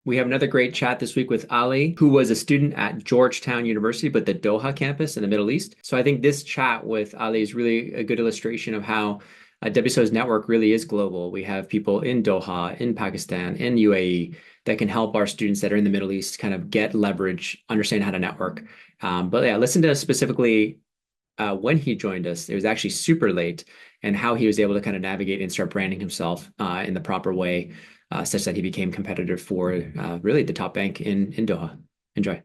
We have another great chat this week with Ali, who was a student at Georgetown University, but the Doha campus in the Middle East. So I think this chat with Ali is really a good illustration of how WSO's network really is global. We have people in Doha, in Pakistan, in UAE that can help our students that are in the Middle East kind of get leverage, understand how to network. But yeah, listen to us specifically when he joined us. It was actually super late, and how he was able to kind of navigate and start branding himself in the proper way, such that he became competitive for really the top bank in Doha. Enjoy.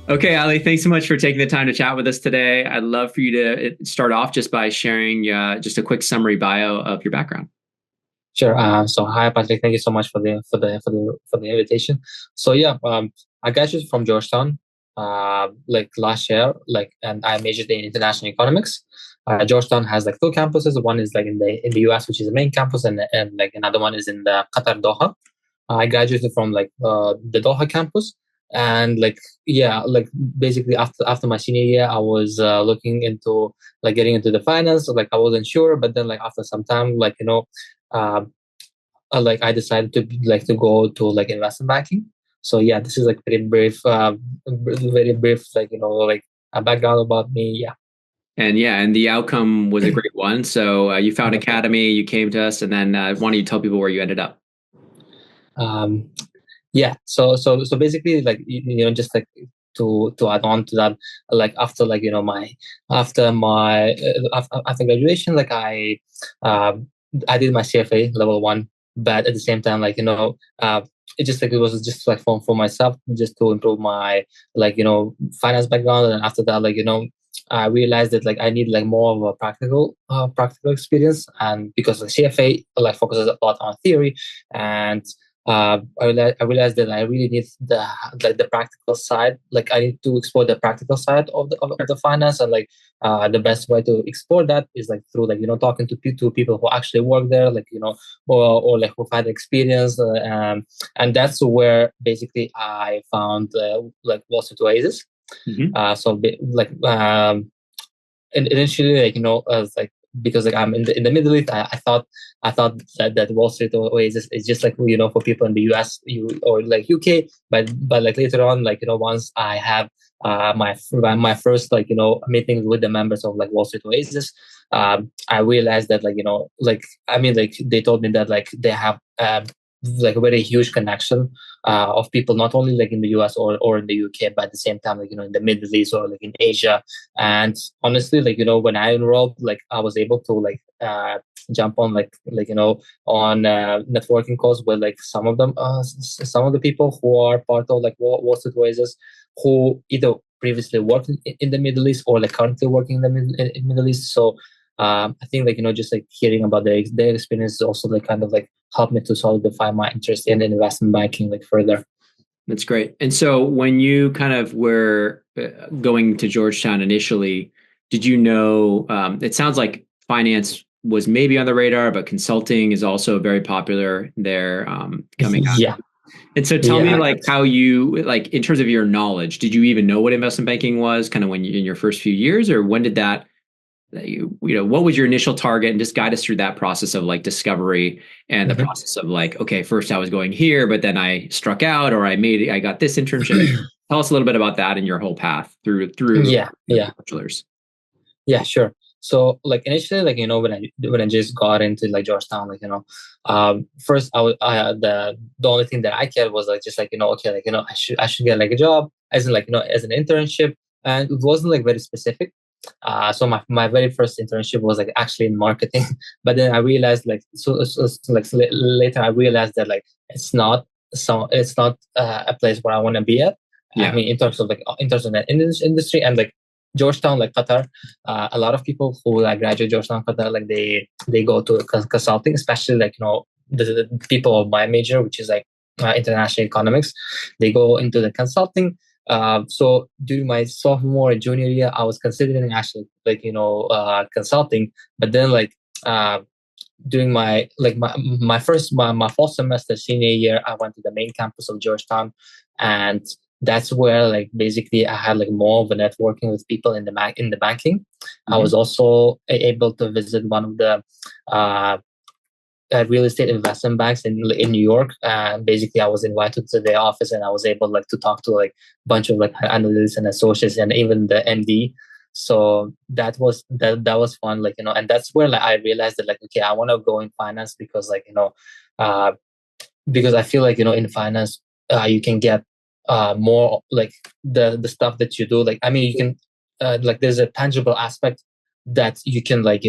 Okay, Ali, thanks so much for taking the time to chat with us today. I'd love for you to start off just by sharing just a quick summary bio of your background. Sure. So hi, Patrick. Thank you so much for the invitation. So yeah, I graduated from Georgetown, like last year, and I majored in international economics. Georgetown has like two campuses. One is like in the US, which is the main campus, and like another one is in the Qatar Doha. I graduated from like the Doha campus, and like yeah, like basically after my senior year, I was looking into like getting into the finance. Like I wasn't sure, but then like after some time, uh, like I decided to go to like investment banking. So yeah, this is like very brief, like like a background about me. Yeah. And yeah, and the outcome was a great one. So you found Academy, you came to us, and then why don't you tell people where you ended up? Um, yeah. So basically, like just like to add on to that, like after like my after graduation, like I did my CFA level one, but at the same time, like it just like it was just like for myself, just to improve my like finance background. And after that, like I realized that like I need like more of a practical experience, and because the CFA like focuses a lot on theory, and I realized that I really need the practical side. Like I need to explore the practical side of the finance, and like the best way to explore that is like through like talking to people who actually work there, like or like who've had experience, and that's where basically I found like Wall Street Oasis. Mhm. Like and initially like like because like I'm in the Middle East, I thought that Wall Street Oasis is just like for people in the US or like UK, but like later on, like once I have my first like meetings with the members of like Wall Street Oasis, I realized that like like I mean like they told me that like they have like a very huge connection of people not only like in the US or in the UK, but at the same time like in the Middle East or like in Asia. And honestly, like when I enrolled, like I was able to like jump on on networking calls with like some of the people who are part of like Wall Street Oasis, who either previously worked in the Middle East or like currently working in the Middle East. So I think like just like hearing about their experience also like kind of like helped me to solidify my interest in investment banking like further. That's great. And so when you kind of were going to Georgetown initially, did you know, it sounds like finance was maybe on the radar, but consulting is also very popular there, coming out. Yeah, And so tell me yeah. like how you, like in terms of your knowledge, did you even know what investment banking was kind of when you in your first few years, or when did that what was your initial target, and just guide us through that process of like discovery and the Mhm. process of like, okay, first I was going here, but then I struck out, or I got this internship. Tell us a little bit about that and your whole path through Yeah, yeah. bachelor's. Yeah, sure. So like initially, like when I just got into like Georgetown, like first the only thing that I cared was like just like okay, like I should get like a job as in like as an internship, and it wasn't like very specific. So my very first internship was like actually in marketing, but then I realized like later I realized that like it's not a place where I want to be at. I Yeah. mean, in terms of that industry, and like Georgetown, like Qatar, a lot of people who like graduate Georgetown, Qatar, like they go to consulting, especially like the people of my major, which is like international economics. They go into the consulting. So during my sophomore and junior year, I was considering actually like consulting, but then like uh, during my fall semester senior year, I went to the main campus of Georgetown, and that's where like basically I had like more of a networking with people in the banking. I was also able to visit one of the uh, real estate investment banks in New York. And basically, I was invited to their office, and I was able like to talk to like a bunch of like analysts and associates, and even the MD. So that was fun, like and that's where like I realized that like okay, I want to go in finance because like uh, because I feel like in finance you can get more like the stuff that you do. Like I mean, you can like there's a tangible aspect that you can like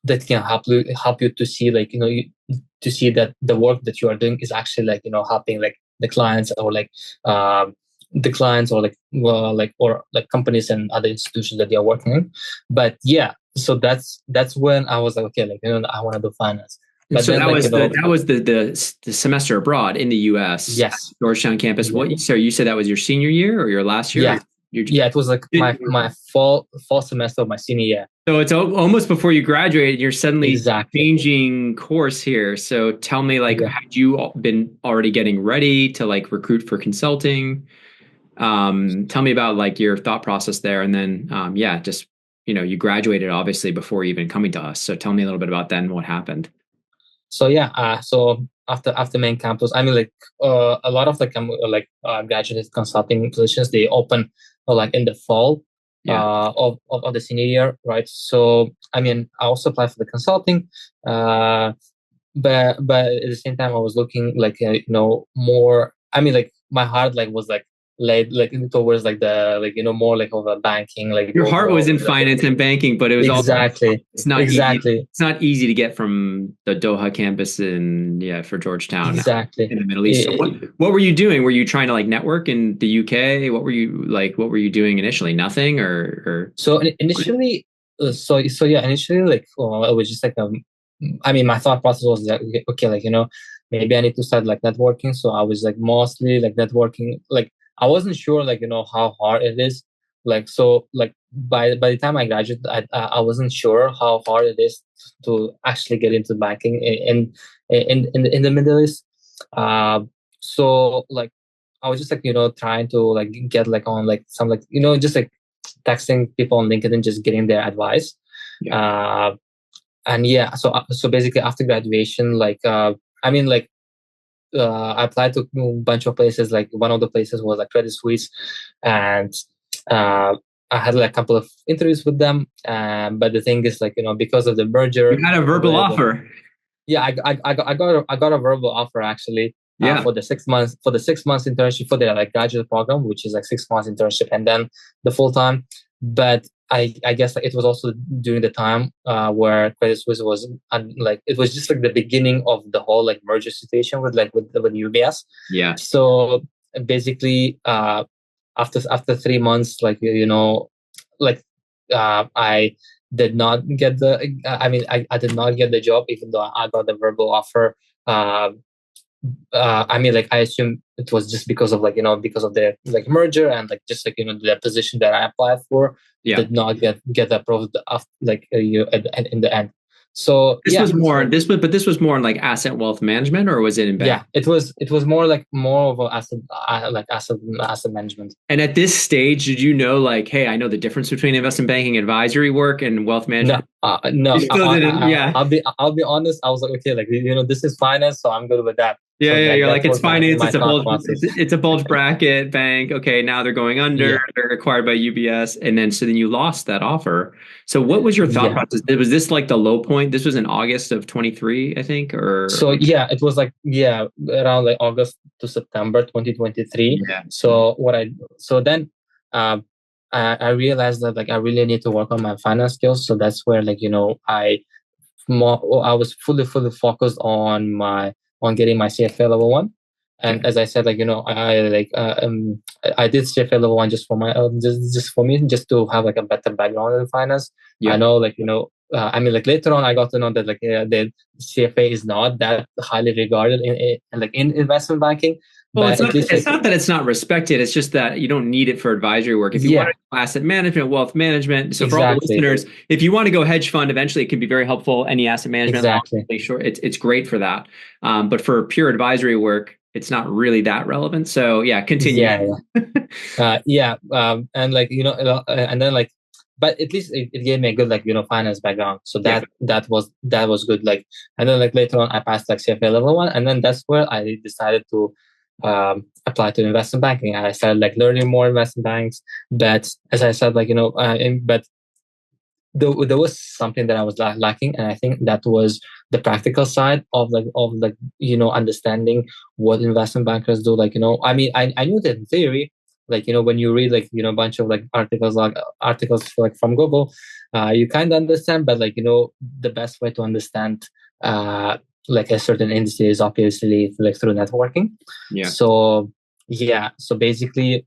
that can help you to see like to see that the work that you are doing is actually like helping like the clients or like the clients or like or like companies and other institutions that they are working in. But yeah, so that's when I was like okay, like I want to do finance. But So then like that was the semester abroad in the U.S. at yes, Georgetown campus. yeah, So you said that was your senior year or your last year? Or yeah, yeah, it was like my fall semester of my senior year. So it's almost before you graduated. You're suddenly Exactly. changing course here. So tell me, like, Yeah. had you been already getting ready to like recruit for consulting? Tell me about like your thought process there, and then yeah, just you graduated obviously before even coming to us. So tell me a little bit about then what happened. So yeah, so after main campus, I mean like a lot of graduate consulting positions they open like in the fall Yeah. of the senior year, right? So I mean I also applied for the consulting, but at the same time I was looking like more. I mean like my heart like was like laid like towards like the like more like of a banking like Your or heart more was in like finance and banking, but it was also exactly it's not easy. exactly It's not easy to get from the Doha campus and yeah for Georgetown exactly. in the Middle East. So what were you doing? Were you trying to like network in the UK? What were you like? What were you doing initially? Nothing or So initially, so yeah, initially like it was just like I mean, my thought process was that okay, like maybe I need to start like networking. So I was like mostly like networking. Like I wasn't sure like how hard it is. Like so like by the time I graduated, I wasn't sure how hard it is to actually get into banking in the Middle East. Uh, so like I was just like trying to like get like on like some like just like texting people on LinkedIn, just getting their advice. yeah. And yeah, so basically after graduation, like I mean, like I applied to a bunch of places. Like one of the places was like Credit Suisse, and uh, I had like a couple of interviews with them. But the thing is, like because of the You merger had a verbal with offer. yeah, I got a verbal offer actually Yeah. for the 6 months internship for the like graduate program, which is like 6 months internship, and then the full time. But I guess like, it was also during the time where Credit Suisse was like it was just like the beginning of the whole like merger situation with UBS. Yeah. So basically, after 3 months, like like I did not get I did not get the job even though I got the verbal offer. uh, I mean like I assume it was just because of like because of the like merger and like just like the position that I applied for Yeah. did not get approved after, like in the end. So This yeah, was more so this was more in like asset wealth management or was it in bank? yeah, it was more of a asset management. And at this stage, did you know like, hey, I know the difference between investment banking advisory work and wealth No, management? no. You still didn't, yeah. I'll be honest. I was like, okay, like this is finance, so I'm good with that. Yeah, So yeah, like you're like that it's was my finance, my thought process. it's a bulge bracket bank. Okay, now they're going under, Yeah, they're acquired by UBS, and then so then you lost that offer. So what was your thought yeah. process? Was this like the low point? This was in August of 23, I think, So or yeah, it was like around like August to September 2023. yeah. So then um I realized that like I really need to work on my finance skills. So that's where like I was fully focused on getting my CFA level one. Okay. And as I said, like I did CFA level one just for my just for me, just to have like a better background in finance. I Yeah. know like I mean like later on I got to know that like the CFA is not that highly regarded in like in investment banking. Well, but at least it's like not that it's not respected. It's just that you don't need it for advisory work. If you want yeah, to do asset management, wealth management. So for all the exactly, listeners, if you want to go hedge fund, eventually it can be very helpful. Any asset management, exactly. sure, it's great for that. But for pure advisory work, it's not really that relevant. So yeah, continue. Yeah, yeah. And like and then like, but at least it gave me a good like finance background, so Yeah. that was good. Like, and then like later on I passed like CFA level 1, and then that's where I decided to apply to investment banking. I started like learning more investment banks, but as I said, like but there was something that I was lacking, and I think that was the practical side of like understanding what investment bankers do. Like I mean, I knew that in theory, like when you read like a bunch of like articles like from Google, you kind of understand, but like the best way to understand uh like a certain industry is obviously like through networking. Yeah. So yeah, so basically,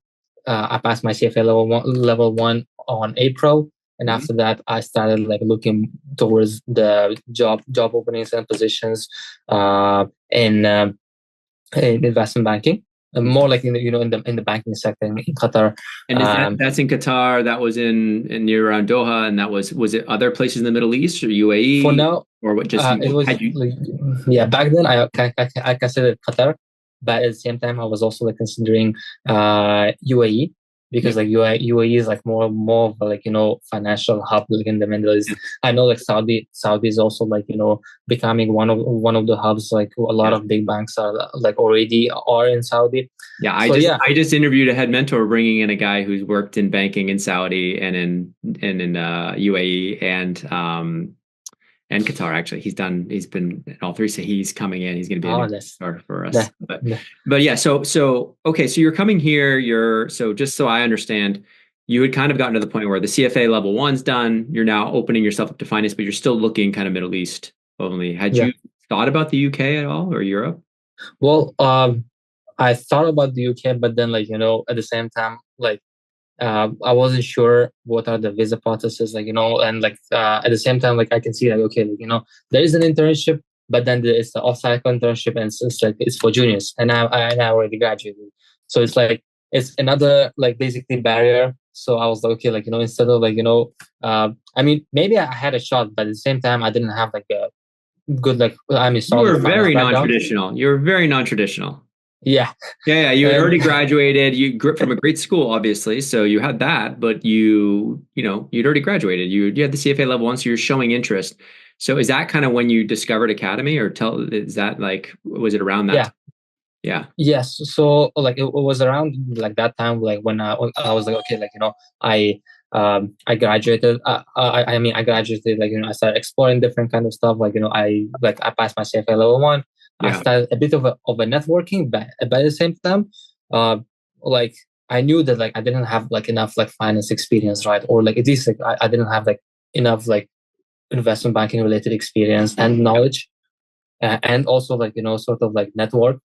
I passed my CFA level one on April, and Mhm. after that I started like looking towards the job openings and positions uh in investment banking, and more like in the, in the banking sector in Qatar. And is that's in Qatar? That was in near around Doha, and that was it other places in the Middle East or For UAE now, or what? Just it was had you? like, yeah, back then I considered Qatar, but at the same time I was also like considering UAE, because Yep. like UAE is like more of a, like financial hub like in the Middle East. Yeah. I know like Saudi is also like becoming one of the hubs. Like a lot Yeah. of big banks are like already are in Saudi. Yeah, So yeah, I just interviewed a head mentor bringing in a guy who's worked in banking in Saudi and in UAE and Qatar actually. He's been in all three, so he's coming in. He's going to be a new oh that's starter for us. that, that But yeah, so okay, so you're coming here. You're so just so I understand, you had kind of gotten to the point where the CFA level one's done. You're now opening yourself up to finance, but you're still looking kind of Middle East only. Had yeah. you thought about the UK at all or Europe? Well, I thought about the UK, but then like at the same time, like I wasn't sure what are the visa processes, like and like at the same time, like I can see like okay, like, there is an internship, but then there is the off-cycle internship, and it's like it's for juniors, and I already graduated, so it's like it's another like basically barrier. So I was like okay, like instead of like I mean maybe I had a shot, but at the same time I didn't have like a good like I mean You solid were finance very background. non-traditional. You were very non-traditional. Yeah, Yeah, you had and already graduated. You grew from a great school, obviously, so you had that. But you'd already graduated. You had the CFA level one, so you're showing interest. So is that kind of when you discovered Academy, or is that like was it around that yeah. time? Yeah, Yes, so like it was around like that time, like when I was like, okay, like I graduated. I mean, I graduated. Like I started exploring different kind of stuff. Like I passed my CFA level one. I yeah. started a bit of a networking, but at the same time, uh, like I knew that like I didn't have like enough like finance experience, right? Or like at least like I didn't have like enough like investment banking related experience and knowledge, and also like sort of like network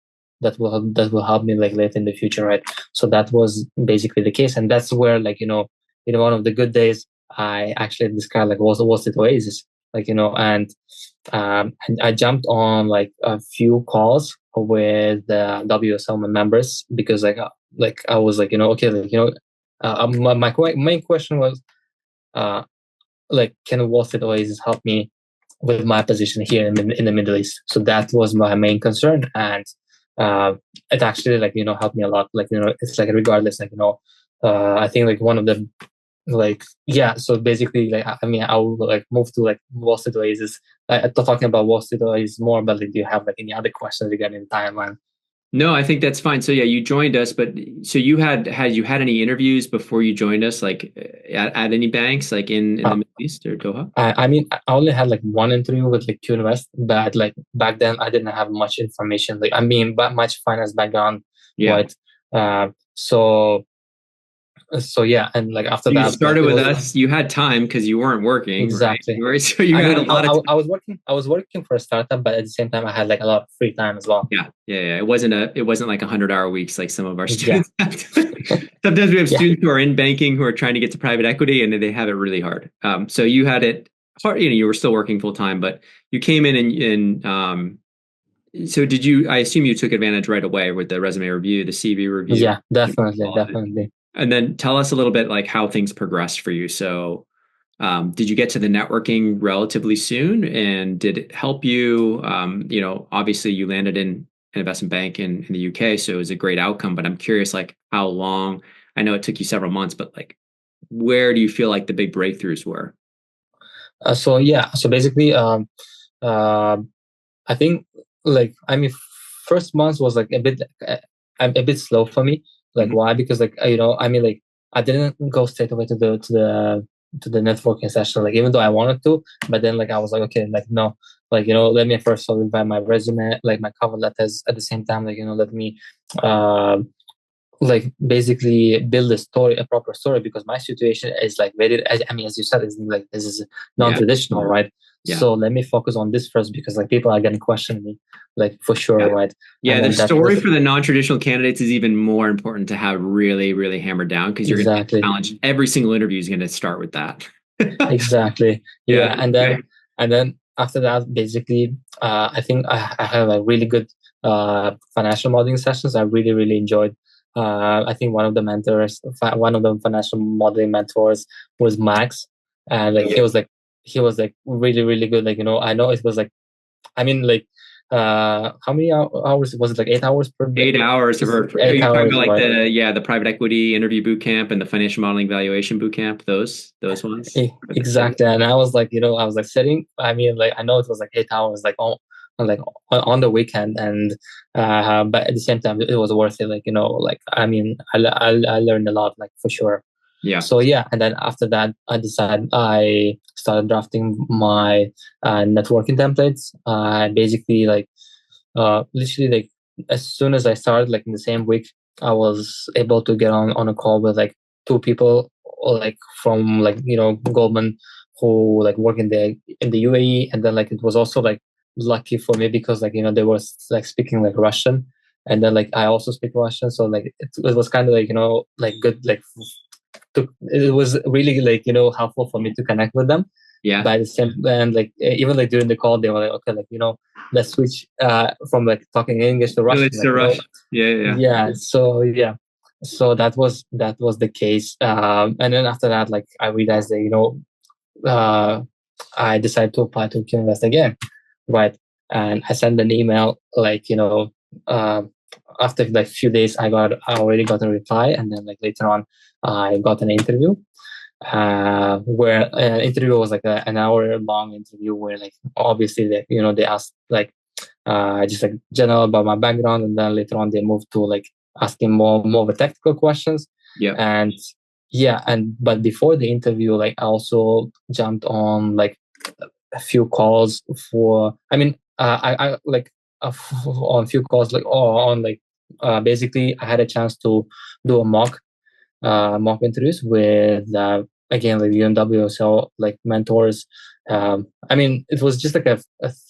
that will help me like later in the future, right? So that was basically the case, and that's where like one of the good days I actually described like was it Oasis, like and I jumped on like a few calls with the WSL members, because like I was like okay, like my main question was uh like can Wall Street Oasis help me with my position here in the Middle East? So that was my main concern, and uh, it actually like helped me a lot. Like it's like regardless, like I think like one of the like yeah. So basically, like I mean, I will like move to like Wall Street Oasis. Talking about Wall Street Oasis more, but like, do you have like any other questions regarding the timeline? No, I think that's fine. So yeah, you joined us, but so had you had any interviews before you joined us, like at any banks, like in the Uh, Middle East or Doha? I mean, I only had like one interview with like Q Invest, but like back then I didn't have much information. Like I mean, but much finance background, Yeah. right? So yeah, and like after You that, like started it with was us. You had time because you weren't working, right? exactly. So you I had a mean, lot of time. I was working for a startup, but at the same time, I had like a lot of free time as well. Yeah. It wasn't like 100-hour weeks like some of our Yeah, students have. Sometimes we have yeah, students who are in banking who are trying to get to private equity and they have it really hard. So you had it hard. You were still working full time, but you came in and So did you, I assume you took advantage right away with the resume review, the CV review, Yeah, definitely, definitely. and then tell us a little bit like how things progressed for you. So did you get to the networking relatively soon, and did it help you? Obviously you landed in an investment bank in the UK, so it was a great outcome. But I'm curious, like how long? I know it took you several months, but like where do you feel like the big breakthroughs were? So yeah, so basically, uh, I think like I mean, first month was like a bit slow for me. Like Mhm. why? Because like I mean like I didn't go straight away to the networking session. Like even though I wanted to, but then like I was like okay, like no, like let me first solidify my resume, like my cover letters at the same time. Like let me uh, like basically build a story, a proper story, because my situation is like very, I mean, as you said, is like this is Yeah, non-traditional, right? yeah. So let me focus on this first because like people are gonna question me, like for sure, Yeah. right? Yeah, And the then that story was for the non-traditional candidates is even more important to have really, really hammered down because you're going to get exactly, challenged. Every single interview is going to start with that. exactly, Yeah. yeah. And then after that, basically, I think I have a really good financial modeling sessions. I really, really enjoyed. I think one of the financial modeling mentors was Max, and like he was like really, really good. Like I know it was like I mean like how many hours was it? Like 8 hours per day? 8 hours of, Just are eight you talking about hours, like right? the private equity interview boot camp and the financial modeling valuation boot camp, those ones? Exactly. And I was like, I was like sitting, I mean, like, I know it was like 8 hours, like, like on the weekend. And, but at the same time, it was worth it. Like, like, I mean, I learned a lot, like, for sure. Yeah. So, yeah. And then after that, I started drafting my networking templates. Basically, like, literally, like, as soon as I started, like, in the same week, I was able to get on a call with like two people or like from like Goldman who like work in the UAE, and then like it was also like lucky for me because like they were like speaking like Russian, and then like I also speak Russian, so like it was kind of like like good like it was really like helpful for me to connect with them. Yeah. By the same and like even like during the call they were like okay, like let's switch from like talking English to No, Russian, it's like a rush. Yeah, yeah. yeah, so yeah, so that was the case, and then after that like I realized that uh I decided to apply to Invest again, right? And I sent an email like uh, after like few days I already got a reply, and then like later on I got an interview, where an interview was like an hour long interview where like obviously they asked like just like general about my background, and then later on they moved to like asking more of a technical questions. Yep. And yeah, and but before the interview, like I also jumped on like a few calls for. I mean, I like on a few calls like on like basically I had a chance to do a mock interviews with again like UMW, so like mentors. I mean, it was just like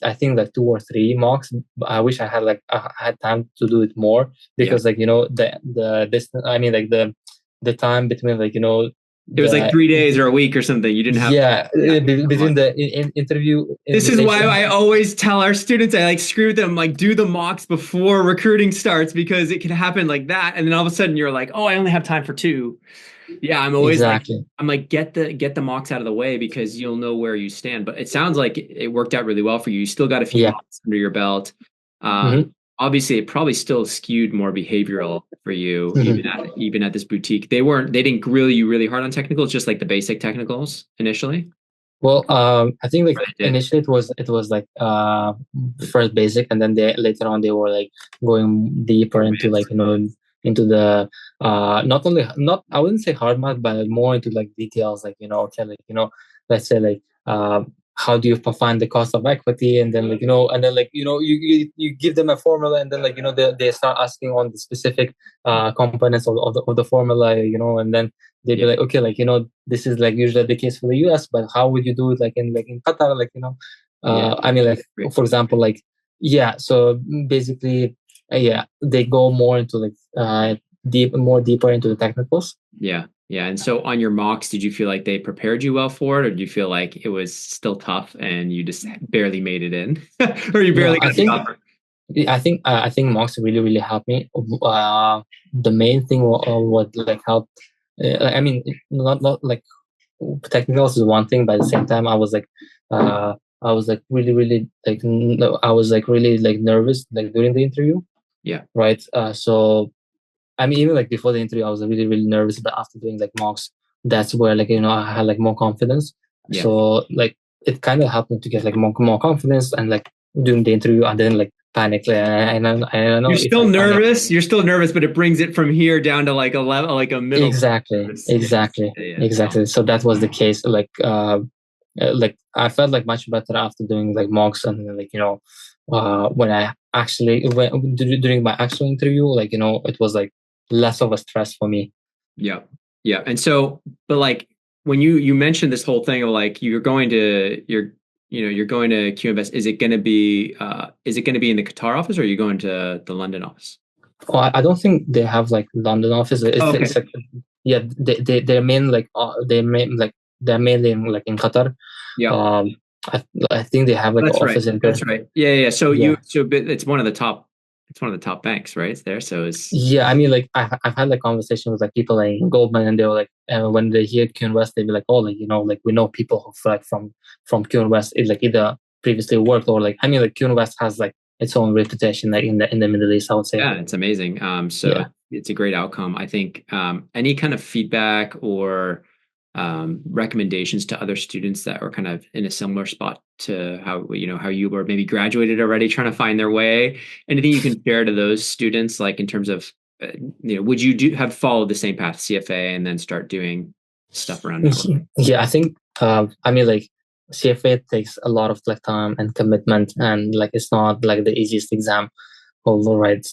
I think like two or three mocks. I wish I had like I had time to do it more Yeah. because like the distance. I mean like the time between like It was like the 3 days or a week or something. You didn't have. yeah Yeah. between the interview This is why invitation. I always tell our students, I like screw them, like do the mocks before recruiting starts because it can happen like that. And then all of a sudden you're like, oh, I only have time for two. Yeah, I'm always like, Exactly. I'm like, get the mocks out of the way because you'll know where you stand. But it sounds like it worked out really well for you. You still got a few Yeah. months under your belt. Hmm. Obviously, it probably still skewed more behavioral for you, Hmm. even at this boutique. They didn't grill you really hard on technicals, just like the basic technicals initially. Well, I think like Or they did. initially it was like first basic, and then they later on they were like going deeper into like into the not only not I wouldn't say hard math, but more into like details like okay, like let's say like how do you find the cost of equity, and then like and then like you give them a formula, and then like they start asking on the specific components of the formula, and then they'd be Yeah, like, okay, like this is like usually the case for the US, but how would you do it like in Qatar, like yeah, I mean like great. for example like yeah, so basically yeah, they go more into like deeper into the technicals. Yeah, yeah. And so on your mocks, did you feel like they prepared you well for it, or did you feel like it was still tough and you just barely made it in, or you No, barely I got the think offer? I think Mox really helped me. The main thing what like helped. I mean, not like technicals is one thing, but at the same time, uh, I was like really like I was like really like nervous like during the interview, Yeah. right? So I mean, even like before the interview, I was really nervous, but after doing like mocks, that's where like I had like more confidence. Yeah. So like it kind of helped me to get like more confidence, and like during the interview, I didn't like panic. Like, I know You're if still I panic. nervous. You're still nervous, but it brings it from here down to like a level, like a middle. Exactly, Nervous. Yeah. exactly, Yeah. Yeah. It's exactly. awesome. So that was the case. Like I felt like much better after doing like mocks, and like when I actually went during my actual interview, like it was like less of a stress for me. Yeah. Yeah. And so, but like when you mentioned this whole thing of like you're going to QInvest, is it going to be in the Qatar office or are you going to the London office? Oh, I don't think they have like London office. Oh, It's okay. like yeah, they're main like they're mainly in, like in Qatar. Yeah. Um, I think they have like an That's right. office in That's there. right. Yeah. Yeah. So Yeah, but it's one of the top banks, right? It's there. So it's yeah. I mean, like I've had like conversations with like people like in Goldman, and they were like, when they hear Q West, they be like, oh, like like we know people who like from Q West, like either previously worked or like I mean, like Q West has like its own reputation like in the Middle East, I would say. yeah, it's amazing. So Yeah. it's a great outcome. I think any kind of feedback or recommendations to other students that were kind of in a similar spot to how you were maybe graduated already, trying to find their way. Anything you can share to those students, like in terms of would you have followed the same path, CFA, and then start doing stuff around networking? Yeah, I think I mean like CFA takes a lot of like time and commitment, and like it's not like the easiest exam, although right.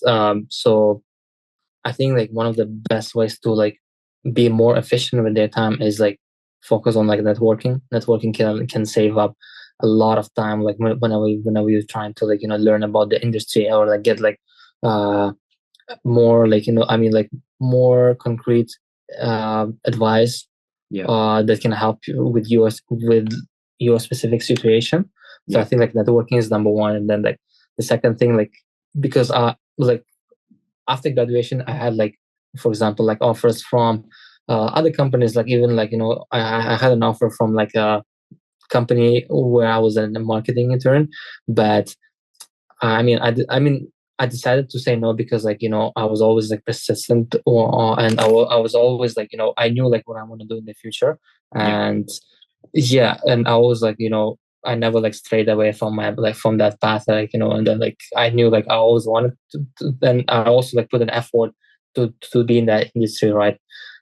So I think like one of the best ways to like be more efficient with their time is like focus on like networking. Networking can save up a lot of time. Like whenever you're trying to like learn about the industry or like get like uh more like I mean like more concrete advice Yeah, that can help you with your specific situation. So I yeah, think like networking is number one, and then like the second thing, like because like after graduation, I had like, for example, like offers from other companies, like even like I had an offer from like a company where I was a marketing intern, but I mean, I decided to say no because like I was always like persistent, and I was always like I knew like what I want to do in the future, yeah, and yeah, and I was like I never like strayed away from my like from that path, like and then like I knew like I always wanted to then I also like put an effort to be in that industry, right?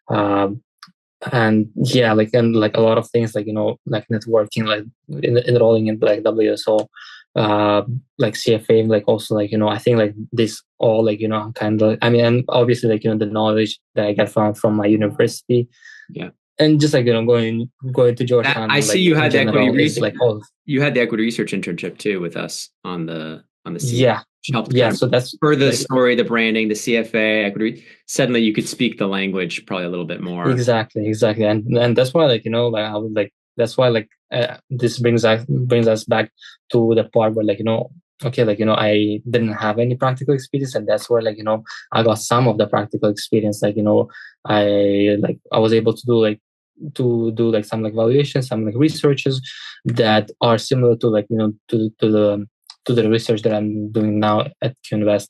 Um, and yeah, like and like a lot of things like like networking, like enrolling in like WSO, like CFA, like also like I think like this all like kind of I mean, and obviously like the knowledge that I get from my university, yeah. and just like going to I Georgetown see like you in had the equity general is research. like all You had the equity research internship too with us on the CMAY, yeah, which helped yeah. kind of So that's further the like story, the branding, the CFA equity. Suddenly, you could speak the language probably a little bit more. exactly, and that's why like like I would like that's why like this brings us back to the part where like okay, like I didn't have any practical experience, and that's where like I got some of the practical experience, like I was able to do like some like valuations, some like researches that are similar to like to the research that I'm doing now at QInvest.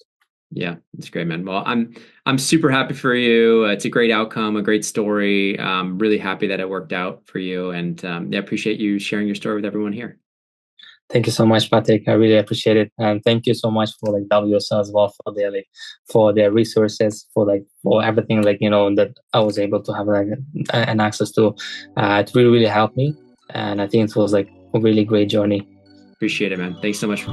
Yeah, it's great, man. Well, I'm super happy for you. It's a great outcome, a great story. Really happy that it worked out for you, and yeah, appreciate you sharing your story with everyone here. Thank you so much, Patrick. I really appreciate it, and thank you so much for like WSL as well for their like for their resources, for like for everything like that I was able to have like an access to. It really helped me, and I think it was like a really great journey. Appreciate it, man. Thanks so much.